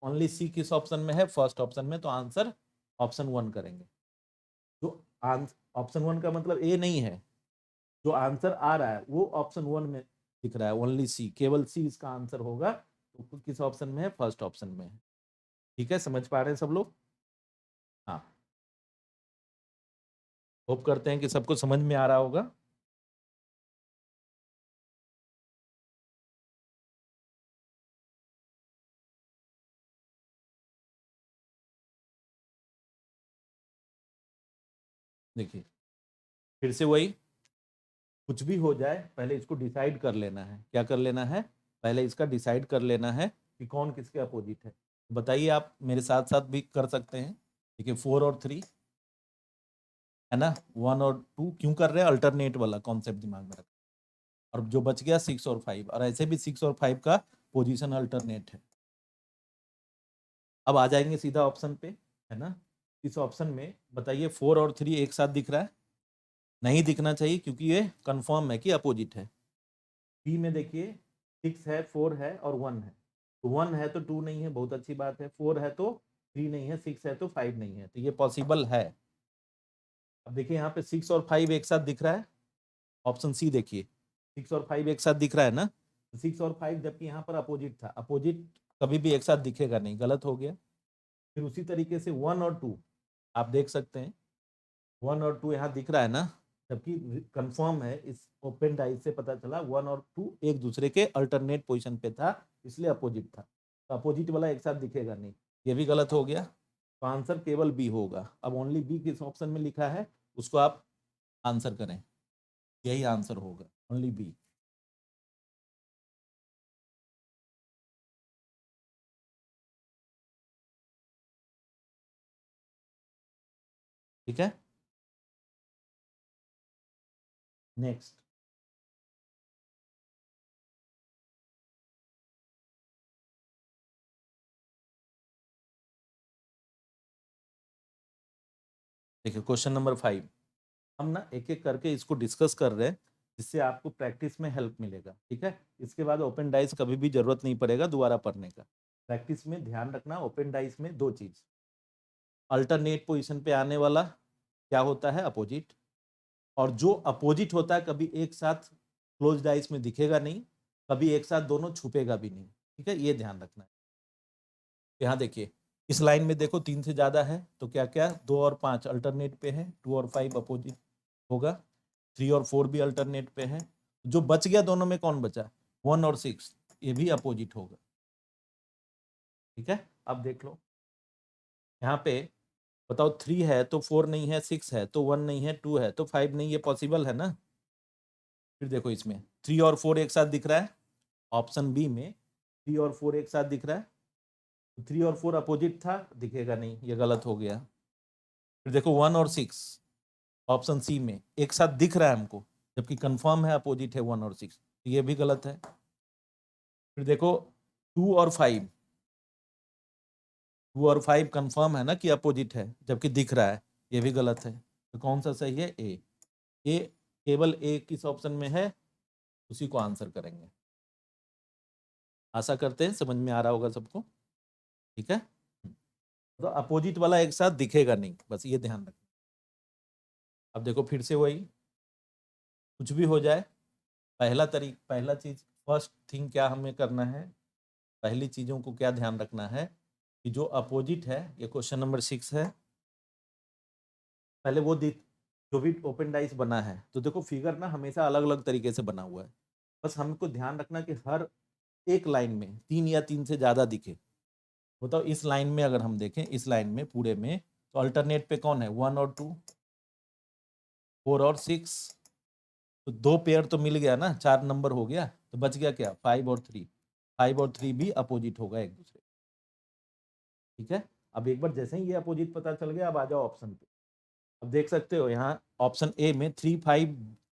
ओनली सी किस ऑप्शन में है, फर्स्ट ऑप्शन में, तो आंसर ऑप्शन 1 करेंगे। जो ऑप्शन 1 का मतलब ए नहीं है, जो आंसर आ रहा है वो ऑप्शन 1 में दिख रहा है, ओनली सी, केवल सी इसका आंसर होगा, तो किस ऑप्शन में है, फर्स्ट ऑप्शन में है, ठीक है, समझ पा रहे हैं सब लोग, हाँ, होप करते हैं कि सबको समझ में आ रहा होगा। देखिए फिर से वही कुछ भी हो जाए पहले इसको डिसाइड कर लेना है। क्या कर लेना है? पहले इसका डिसाइड कर लेना है कि कौन किसके अपोजिट है। बताइए, आप मेरे साथ साथ भी कर सकते हैं। ठीक है, 4 और 3 है ना, 1 और 2 क्यों कर रहे हैं? अल्टरनेट वाला कॉन्सेप्ट दिमाग में रख। और जो बच गया 6 और 5, और ऐसे भी 6 और 5 का पोजीशन अल्टरनेट है। अब आ जाएंगे सीधा ऑप्शन पे, है ना। इस ऑप्शन में बताइए 4 और 3 एक साथ दिख रहा है? नहीं दिखना चाहिए, क्योंकि ये कंफर्म है कि अपोजिट है। बी में देखिए 6 है, 4 है और 1 है। तो 1 है तो 2 नहीं है, बहुत अच्छी बात है। 4 है तो 3 नहीं है, 6 है तो 5 नहीं है, तो ये पॉसिबल है। अब देखिए यहाँ पे 6 और 5 एक साथ दिख रहा है। ऑप्शन सी देखिए, 6 और 5 एक साथ दिख रहा है ना। 6 और 5 जबकि यहाँ पर अपोजिट था। अपोजिट कभी भी एक साथ दिखेगा नहीं, गलत हो गया। फिर उसी तरीके से 1 और 2 आप देख सकते हैं, 1 और 2 यहाँ दिख रहा है ना, जबकि कंफर्म है, इस ओपन डाइस से पता चला 1 और 2 एक दूसरे के अल्टरनेट पोजीशन पे था, इसलिए अपोजिट था। तो अपोजिट वाला एक साथ दिखेगा नहीं, ये भी गलत हो गया। तो आंसर केवल बी होगा। अब ओनली बी किस ऑप्शन में लिखा है उसको आप आंसर करें, यही आंसर होगा, ओनली बी। ठीक है, नेक्स्ट। देखिए क्वेश्चन नंबर 5, हम ना एक एक करके इसको डिस्कस कर रहे हैं, जिससे आपको प्रैक्टिस में हेल्प मिलेगा। ठीक है, इसके बाद ओपन डाइस कभी भी जरूरत नहीं पड़ेगा दोबारा पढ़ने का। प्रैक्टिस में ध्यान रखना, ओपन डाइस में दो चीज, अल्टरनेट पोजीशन पे आने वाला क्या होता है? अपोजिट। और जो अपोजिट होता है कभी एक साथ क्लोज डाइस में दिखेगा नहीं, कभी एक साथ दोनों छुपेगा भी नहीं। ठीक है, ये ध्यान रखना है। यहाँ देखिए, इस लाइन में देखो 3 से ज्यादा है, तो क्या क्या, 2 और 5 अल्टरनेट पे है, 2 और 5 अपोजिट होगा, 3 और 4 भी अल्टरनेट पे है। जो बच गया दोनों में कौन बचा? 1 और 6, ये भी अपोजिट होगा। ठीक है, अब देख लो यहाँ पे, बताओ 3 है तो 4 नहीं है, 6 है तो 1 नहीं है, 2 है तो 5 नहीं, ये पॉसिबल है ना। फिर देखो इसमें 3 और 4 एक साथ दिख रहा है, ऑप्शन बी में 3 और 4 एक साथ दिख रहा है। 3 और 4 अपोजिट था, दिखेगा नहीं, ये गलत हो गया। फिर देखो 1 और 6 ऑप्शन सी में एक साथ दिख रहा है हमको, जबकि कंफर्म है अपोजिट है 1 और 6, ये भी गलत है। फिर देखो 2 और 5, 2 और 5 कंफर्म है ना कि अपोजिट है, जबकि दिख रहा है, ये भी गलत है। तो कौन सा सही है? ए, केवल ए किस ऑप्शन में है, उसी को आंसर करेंगे। आशा करते हैं समझ में आ रहा होगा सबको। ठीक है, तो अपोजिट वाला एक साथ दिखेगा नहीं, बस ये ध्यान रखना। अब देखो फिर से वही, कुछ भी हो जाए, पहला चीज, फर्स्ट थिंग क्या हमें करना है, पहली चीजों को क्या ध्यान रखना है कि जो अपोजिट है, ये क्वेश्चन नंबर 6 है, पहले वो दिख, जो भी ओपन डाइस बना है, तो देखो फिगर ना हमेशा अलग अलग तरीके से बना हुआ है। बस हमको ध्यान रखना कि हर एक लाइन में 3 या 3 से ज्यादा दिखे। बताओ इस लाइन में अगर हम देखें, इस लाइन में पूरे में, तो अल्टरनेट पे कौन है? 1 और 2, 4 और 6, तो 2 पेयर तो मिल गया ना, 4 नंबर हो गया, तो बच गया क्या? 5 और 3, 5 और 3 भी अपोजिट होगा एक दूसरे। ठीक है, अब एक बार जैसे ही ये अपोजिट पता चल गया, अब आ जाओ ऑप्शन पे। अब देख सकते हो यहाँ ऑप्शन ए में 3 5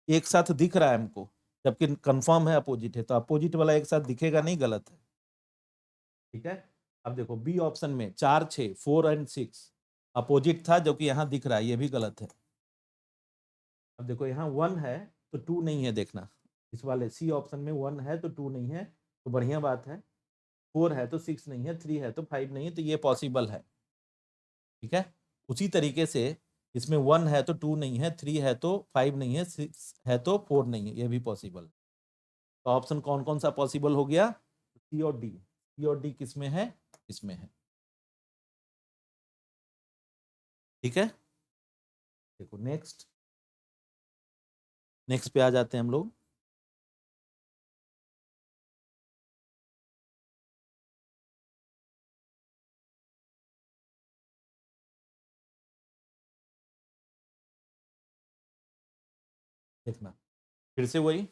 एक साथ दिख रहा है हमको, जबकि कंफर्म है अपोजिट है, तो अपोजिट वाला एक साथ दिखेगा नहीं, गलत है। ठीक है, अब देखो बी ऑप्शन में 4 6 4 एंड 6 अपोजिट था, जो कि यहाँ दिख रहा है, ये भी गलत है। अब देखो यहाँ 1 है तो 2 नहीं है, देखना इस वाले सी ऑप्शन में 1 है तो 2 नहीं है, तो बढ़िया बात है। 4 है तो 6 नहीं है, 3 है तो 5 नहीं है, तो ये पॉसिबल है। ठीक है, उसी तरीके से इसमें 1 है तो 2 नहीं है, 3 है तो 5 नहीं है, 6 है तो 4 नहीं है, ये भी पॉसिबल। तो ऑप्शन कौन कौन सा पॉसिबल हो गया? सी और डी। सी और डी किस में है? इसमें है। ठीक है, देखो नेक्स्ट, नेक्स्ट पे आ जाते हैं हम लोग। देखना, फिर से वही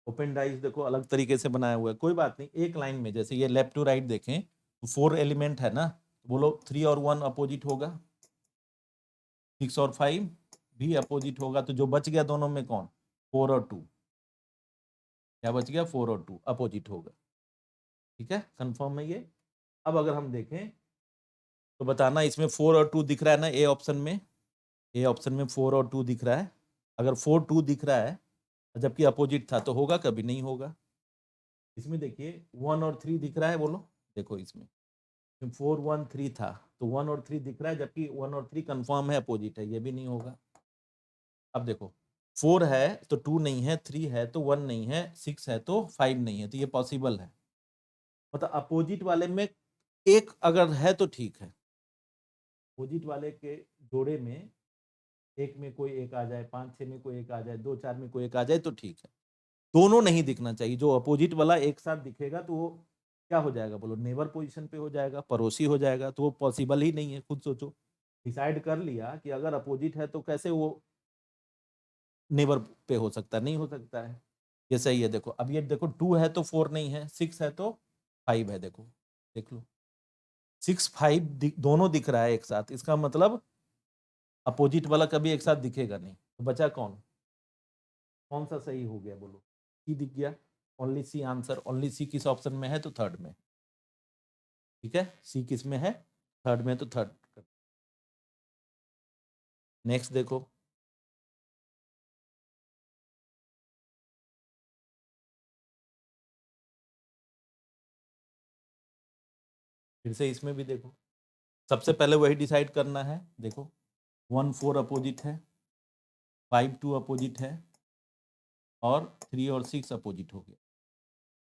ओपन डाइस देखो अलग तरीके से बनाया हुआ है, कोई बात नहीं, एक लाइन में जैसे ये लेफ्ट टू राइट देखें तो 4 एलिमेंट है ना, बोलो 3 और 1 अपोजिट होगा, 6 और 5 भी अपोजिट होगा, तो जो बच गया दोनों में कौन, 4 और 2, क्या बच गया, 4 और 2 अपोजिट होगा। ठीक है, कंफर्म है ये। अब अगर हम देखें तो बताना इसमें 4 और 2 दिख रहा है ना, ए ऑप्शन में, ए ऑप्शन में 4 और 2 दिख रहा है, अगर 4 2 दिख रहा है जबकि अपोजिट था तो होगा, कभी नहीं होगा। इसमें देखिए 1 और 3 दिख रहा है, बोलो, देखो इसमें 4 1 3 था तो 1 और 3 दिख रहा है, जबकि 1 और 3 कंफर्म है अपोजिट है, ये भी नहीं होगा। अब देखो 4 है तो 2 नहीं है, 3 है तो 1 नहीं है, 6 है तो 5 नहीं है, तो ये पॉसिबल है। मतलब अपोजिट वाले में एक अगर है तो ठीक है, अपोजिट वाले के जोड़े में एक में कोई एक आ जाए, 5 6 में कोई एक आ जाए, 2 4 में कोई एक आ जाए तो ठीक है, दोनों नहीं दिखना चाहिए। जो अपोजिट वाला एक साथ दिखेगा तो वो क्या हो जाएगा, बोलो, नेबर पोजीशन पे हो जाएगा, पड़ोसी हो जाएगा, तो वो पॉसिबल ही नहीं है। खुद सोचो, डिसाइड कर लिया कि अगर अपोजिट है तो कैसे वो नेबर पे हो सकता है, नहीं हो सकता है। ये सही है, देखो अब ये देखो 2 है तो 4 नहीं है, 6 है तो 5 है, देखो देख लो 6 5 दोनों दिख रहा है एक साथ, इसका मतलब अपोजिट वाला कभी एक साथ दिखेगा नहीं। तो बचा कौन, कौन सा सही हो गया, बोलो, सी दिख गया, ओनली सी आंसर, ओनली सी किस ऑप्शन में है, तो थर्ड में। ठीक है, सी किस में है, थर्ड में, तो थर्ड। नेक्स्ट देखो, फिर से इसमें भी देखो, सबसे पहले वही डिसाइड करना है, देखो 1 4 अपोजिट है, 5 2 अपोजिट है, और 3 और 6 अपोजिट हो गया।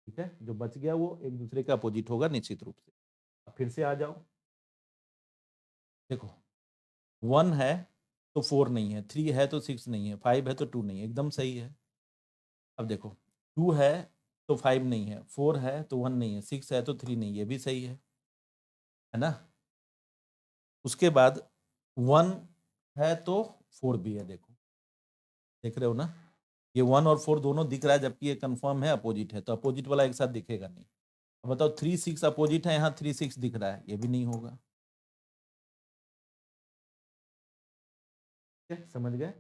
ठीक है, जो बच गया वो एक दूसरे का अपोजिट होगा निश्चित रूप से। अब फिर से आ जाओ, देखो 1 है तो 4 नहीं है, 3 है तो 6 नहीं है, 5 है तो 2 नहीं है, एकदम सही है। अब देखो 2 है तो 5 नहीं है, 4 है तो 1 नहीं है, 6 है तो 3 नहीं है, ये भी सही है ना। उसके बाद 1 है तो 4 भी है, देखो देख रहे हो ना, ये 1 और 4 दोनों दिख रहा है, जबकि ये कंफर्म है अपोजिट है, तो अपोजिट वाला एक साथ दिखेगा नहीं। अब बताओ 3 6 अपोजिट है, यहाँ 3 6 दिख रहा है, ये भी नहीं होगा। ठीक है, समझ गए।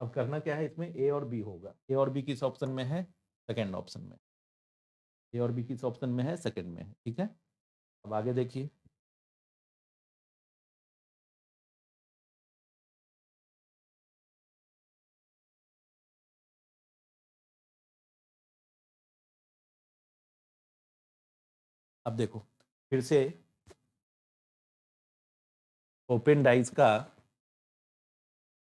अब करना क्या है, इसमें ए और बी होगा, ए और बी किस ऑप्शन में है, सेकेंड ऑप्शन में, ए और बी किस ऑप्शन में है, सेकेंड में है। ठीक है, अब आगे देखिए, अब देखो फिर से ओपन डाइस का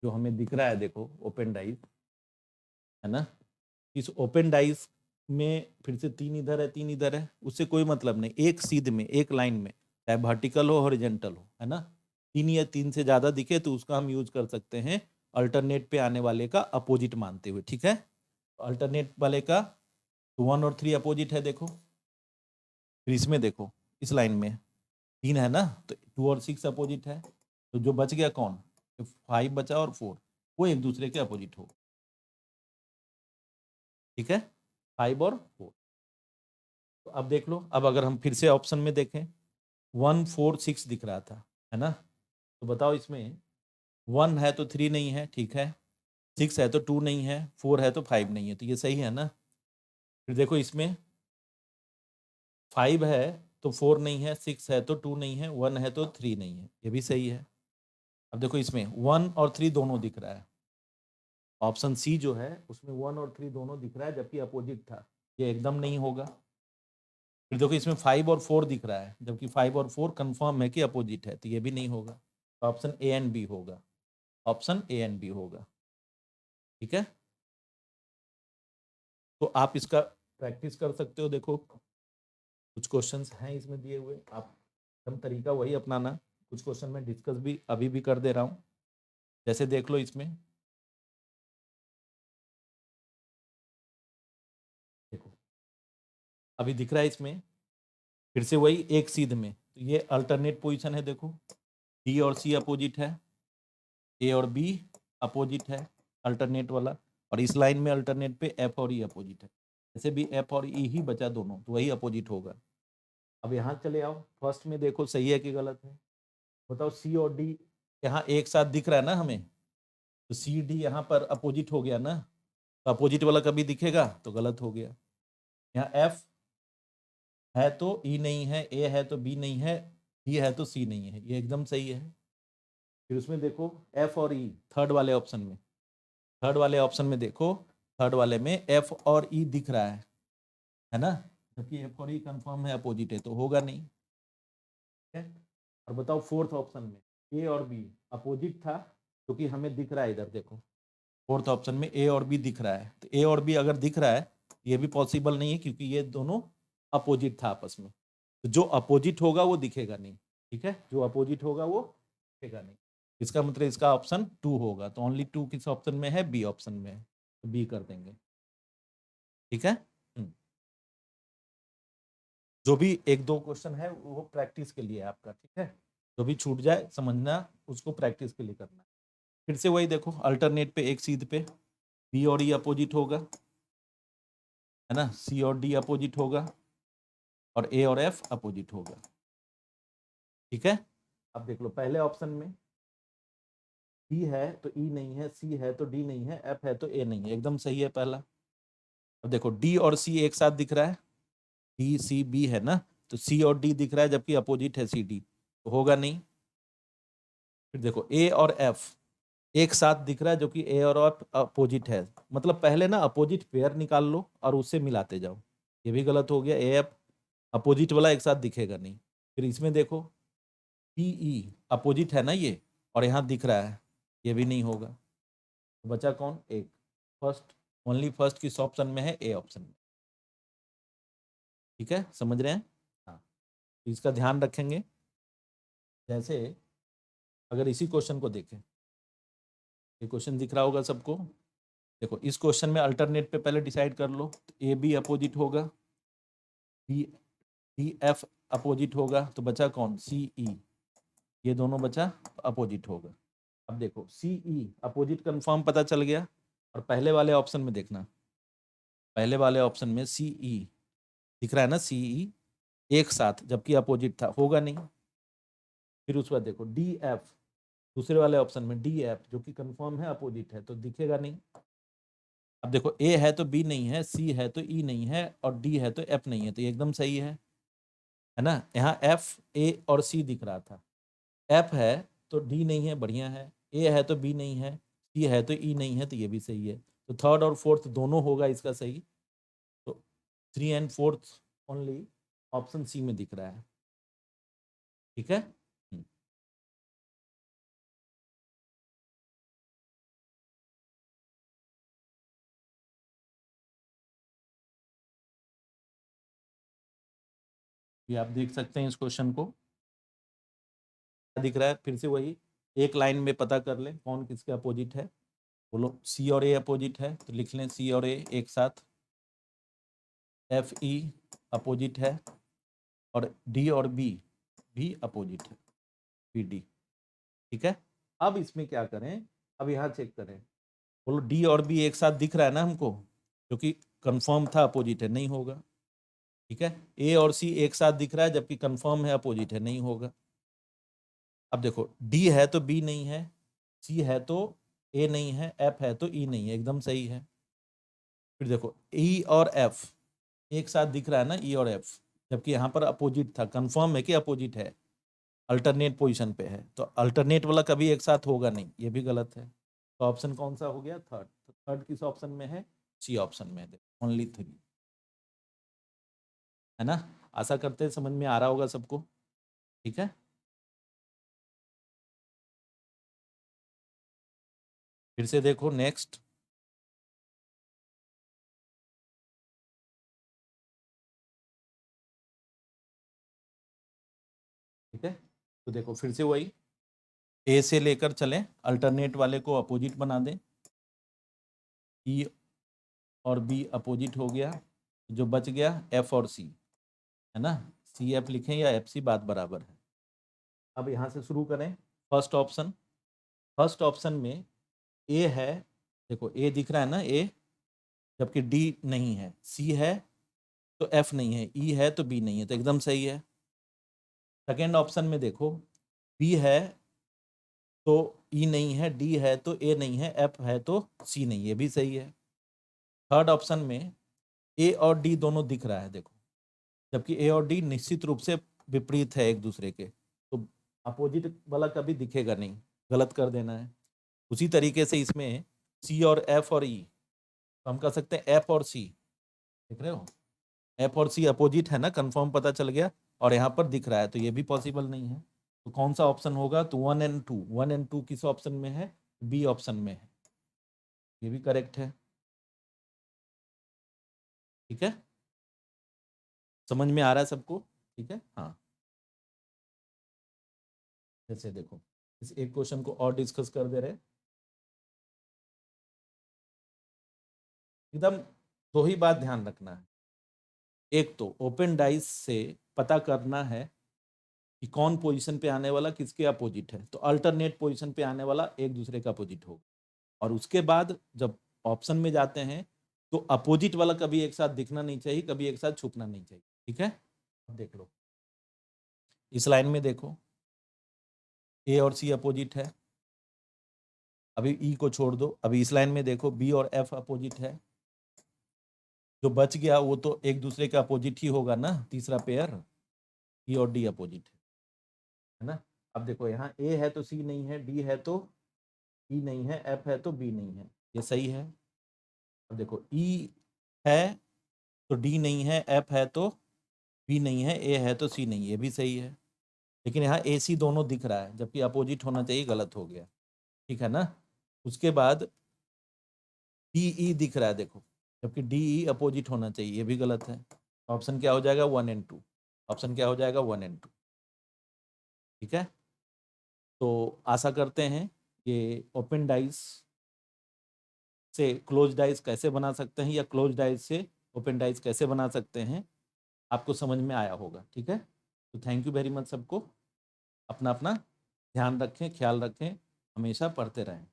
जो हमें दिख रहा है, देखो ओपन डाइस है ना, इस ओपन डाइस में फिर से 3 इधर है 3 इधर है, उससे कोई मतलब नहीं, एक सीध में एक लाइन में, चाहे वर्टिकल हो हॉरिजॉन्टल हो, है ना, 3 या 3 से ज़्यादा दिखे तो उसका हम यूज कर सकते हैं अल्टरनेट पे आने वाले का अपोजिट मानते हुए। ठीक है, अल्टरनेट वाले का 1 और 3 अपोजिट है, देखो फिर इसमें देखो इस लाइन में 3 है ना, तो 2 और 6 अपोजिट है, तो जो बच गया कौन, 5 बचा और 4, वो एक दूसरे के अपोजिट हो। ठीक है, 5 और 4। तो अब देख लो, अब अगर हम फिर से ऑप्शन में देखें 1 4 6 दिख रहा था, है ना, तो बताओ इसमें 1 है तो 3 नहीं है, ठीक है, 6 है तो 2 नहीं है, 4 है तो 5 नहीं है, तो ये सही है ना। फिर देखो इसमें 5 है तो 4 नहीं है, 6 है तो 2 नहीं है, 1 है तो 3 नहीं है, ये भी सही है। अब देखो इसमें 1 और 3 दोनों दिख रहा है, ऑप्शन सी जो है उसमें 1 और 3 दोनों दिख रहा है, जबकि अपोजिट था, ये एकदम नहीं होगा। फिर देखो इसमें 5 और 4 दिख रहा है, जबकि 5 और 4 कंफर्म है कि अपोजिट है, तो ये भी नहीं होगा। ऑप्शन ए एंड बी होगा, ऑप्शन ए एंड बी होगा। ठीक है, तो आप इसका प्रैक्टिस कर सकते हो, देखो कुछ क्वेश्चंस हैं इसमें दिए हुए, आप एकदम तरीका वही अपनाना, कुछ क्वेश्चन में डिस्कस भी अभी भी कर दे रहा हूँ, जैसे देख लो इसमें, देखो अभी दिख रहा है इसमें, फिर से वही एक सीध में, तो ये अल्टरनेट पोजीशन है, देखो डी और सी अपोजिट है, ए और बी अपोजिट है, अल्टरनेट वाला, और इस लाइन में अल्टरनेट पे एफ और ई अपोजिट है, जैसे भी एफ और ई ही बचा दोनों, तो वही अपोजिट होगा। अब यहाँ चले आओ, फर्स्ट में देखो सही है कि गलत है, बताओ सी और डी यहाँ एक साथ दिख रहा है ना हमें, तो सी डी यहाँ पर अपोजिट हो गया ना, तो अपोजिट वाला कभी दिखेगा तो गलत हो गया। यहाँ एफ है तो ई नहीं है, ए है तो बी नहीं है, डी है तो सी नहीं है, ये एकदम सही है। फिर उसमें देखो एफ और ई, थर्ड वाले ऑप्शन में, थर्ड वाले ऑप्शन में देखो, थर्ड वाले में एफ और ई दिख रहा है ना, जबकि एफ और ई कंफर्म है अपोजिट है, तो होगा नहीं। ठीक है, और बताओ फोर्थ ऑप्शन में ए और बी अपोजिट था, क्योंकि हमें दिख रहा है इधर देखो, फोर्थ ऑप्शन में ए और बी दिख रहा है, तो ए और बी अगर दिख रहा है ये भी पॉसिबल नहीं है, क्योंकि ये दोनों अपोजिट था आपस में, तो जो अपोजिट होगा वो दिखेगा नहीं। ठीक है, जो अपोजिट होगा वो दिखेगा नहीं, इसका मतलब इसका ऑप्शन 2 होगा, तो ओनली 2 किस ऑप्शन में है, बी ऑप्शन में है, तो बी कर देंगे। ठीक है, जो भी एक दो क्वेश्चन है वो प्रैक्टिस के लिए आपका, ठीक है, जो भी छूट जाए समझना, उसको प्रैक्टिस के लिए करना। फिर से वही देखो, अल्टरनेट पे एक सीध पे बी और ई अपोजिट होगा, है ना, सी और डी अपोजिट होगा, और ए और एफ अपोजिट होगा। ठीक है, अब देख लो पहले ऑप्शन में बी है तो ई नहीं है, सी है तो डी नहीं है, एफ है तो ए नहीं है, एकदम सही है पहला। अब देखो डी और सी एक साथ दिख रहा है, डी सी बी है ना, तो सी और डी दिख रहा है, जबकि अपोजिट है सी डी, तो होगा नहीं। फिर देखो ए और एफ एक साथ दिख रहा है, जो कि ए और एफ अपोजिट है, मतलब पहले ना अपोजिट पेयर निकाल लो और उससे मिलाते जाओ, ये भी गलत हो गया, ए एफ अपोजिट वाला एक साथ दिखेगा नहीं। फिर इसमें देखो पीई अपोजिट है ना ये, और यहाँ दिख रहा है, ये भी नहीं होगा, तो बचा कौन, एक, फर्स्ट, ओनली फर्स्ट किस ऑप्शन में है, ए ऑप्शन में। ठीक है, समझ रहे हैं, हाँ, तो इसका ध्यान रखेंगे। जैसे अगर इसी क्वेश्चन को देखें, ये क्वेश्चन दिख रहा होगा सबको, देखो इस क्वेश्चन में अल्टरनेट पे पहले डिसाइड कर लो, तो ए बी अपोजिट होगा, डी डी एफ अपोजिट होगा, तो बचा कौन, सी ई, ये दोनों बचा अपोजिट होगा। अब देखो सी ई अपोजिट कंफर्म पता चल गया, और पहले वाले ऑप्शन में देखना, पहले वाले ऑप्शन में सी ई दिख रहा है ना, सी ई एक साथ, जबकि अपोजिट था, होगा नहीं। फिर उसके बाद देखो डी एफ, दूसरे वाले ऑप्शन में डी एफ जो कि कंफर्म है अपोजिट है, तो दिखेगा नहीं। अब देखो ए है तो बी नहीं है, सी है तो ई नहीं है, और डी है तो एफ नहीं है, तो ये एकदम सही है ना, यहाँ एफ ए और सी दिख रहा था, एफ है तो डी नहीं है, बढ़िया है, ए है तो बी नहीं है, सी है तो ई नहीं है, तो ये भी सही है, तो थर्ड और फोर्थ दोनों होगा इसका सही, तो 3 एंड 4 ओनली ऑप्शन सी में दिख रहा है। ठीक है, ये आप देख सकते हैं इस क्वेश्चन को, दिख रहा है, फिर से वही एक लाइन में पता कर लें कौन किसके अपोजिट है, बोलो सी और ए अपोजिट है, तो लिख लें सी और ए एक साथ, एफ ई अपोजिट है, और डी और बी भी अपोजिट है, बी डी। ठीक है, अब इसमें क्या करें, अब यहाँ चेक करें, बोलो डी और बी एक साथ दिख रहा है ना हमको, क्योंकि कंफर्म था अपोजिट है, नहीं होगा। ठीक है, ए और सी एक साथ दिख रहा है, जबकि कंफर्म है अपोजिट है, नहीं होगा। अब देखो डी है तो बी नहीं है, सी है तो ए नहीं है, एफ है तो ई नहीं है, एकदम सही है। फिर देखो ई और एफ एक साथ दिख रहा है ना, ई और एफ, जबकि यहाँ पर अपोजिट था, कंफर्म है कि अपोजिट है, अल्टरनेट पोजीशन पे है, तो अल्टरनेट वाला कभी एक साथ होगा नहीं, ये भी गलत है, तो ऑप्शन कौन सा हो गया, थर्ड, तो थर्ड किस ऑप्शन में है, सी ऑप्शन में है, ओनली 3, है ना। आशा करते हैं समझ में आ रहा होगा सबको। ठीक है, फिर से देखो नेक्स्ट, ठीक है, तो देखो फिर से वही ए से लेकर चलें, अल्टरनेट वाले को अपोजिट बना दें, ई और बी अपोजिट हो गया, जो बच गया एफ और सी, है ना, सी एफ लिखें या एफ सी, बात बराबर है। अब यहाँ से शुरू करें, फर्स्ट ऑप्शन, फर्स्ट ऑप्शन में ए है देखो ए दिख रहा है ना, ए, जबकि डी नहीं है, सी है तो एफ नहीं है, ई है तो बी नहीं है, तो एकदम सही है। सेकेंड ऑप्शन में देखो, बी है तो ई नहीं है, डी है तो ए नहीं है, एफ है तो सी नहीं है, भी सही है। थर्ड ऑप्शन में ए और डी दोनों दिख रहा है देखो, जबकि ए और डी निश्चित रूप से विपरीत है एक दूसरे के, तो अपोजिट वाला कभी दिखेगा नहीं, गलत कर देना है। उसी तरीके से इसमें सी और एफ और ई, तो हम कह सकते हैं एफ और सी, देख रहे हो, एफ और सी अपोजिट है ना, कंफर्म पता चल गया, और यहाँ पर दिख रहा है, तो ये भी पॉसिबल नहीं है। तो कौन सा ऑप्शन होगा, तो 1 and 2 किस ऑप्शन में है, बी ऑप्शन में है, ये भी करेक्ट है। ठीक है, समझ में आ रहा है सबको? ठीक है, हाँ। जैसे देखो, इस एक क्वेश्चन को और डिस्कस कर दे रहे, एकदम दो ही बात ध्यान रखना है। एक तो ओपन डाइस से पता करना है कि कौन पोजीशन पे आने वाला किसके अपोजिट है, तो अल्टरनेट पोजीशन पे आने वाला एक दूसरे का अपोजिट होगा। और उसके बाद जब ऑप्शन में जाते हैं तो अपोजिट वाला कभी एक साथ दिखना नहीं चाहिए, कभी एक साथ छुपना नहीं चाहिए। ठीक है, अब देख लो इस लाइन में, देखो ए और सी अपोजिट है, अभी ई को छोड़ दो। अभी इस लाइन में देखो बी और एफ अपोजिट है, जो बच गया वो तो एक दूसरे का अपोजिट ही होगा ना, तीसरा पेयर ई और डी अपोजिट है ना। अब देखो यहाँ ए है तो सी नहीं है, डी है तो ई नहीं है, एफ है तो बी नहीं है, ये सही है। अब देखो ई है तो डी नहीं है, एफ है तो बी नहीं है, ए है तो सी नहीं है, ये भी सही है। लेकिन यहाँ ए सी दोनों दिख रहा है, जबकि अपोजिट होना चाहिए, गलत हो गया। ठीक है ना। उसके बाद डी ई दिख रहा है देखो, जबकि डी ई अपोजिट होना चाहिए, ये भी गलत है। ऑप्शन क्या हो जाएगा, 1 and 2। ऑप्शन क्या हो जाएगा, 1 and 2। ठीक है, तो आशा करते हैं ये ओपन डाइस से क्लोज डाइस कैसे बना सकते हैं, या क्लोज डाइस से ओपन डाइस कैसे बना सकते हैं, आपको समझ में आया होगा। ठीक है, तो थैंक यू वेरी मच सबको। अपना अपना ध्यान रखें, ख्याल रखें, हमेशा पढ़ते रहें।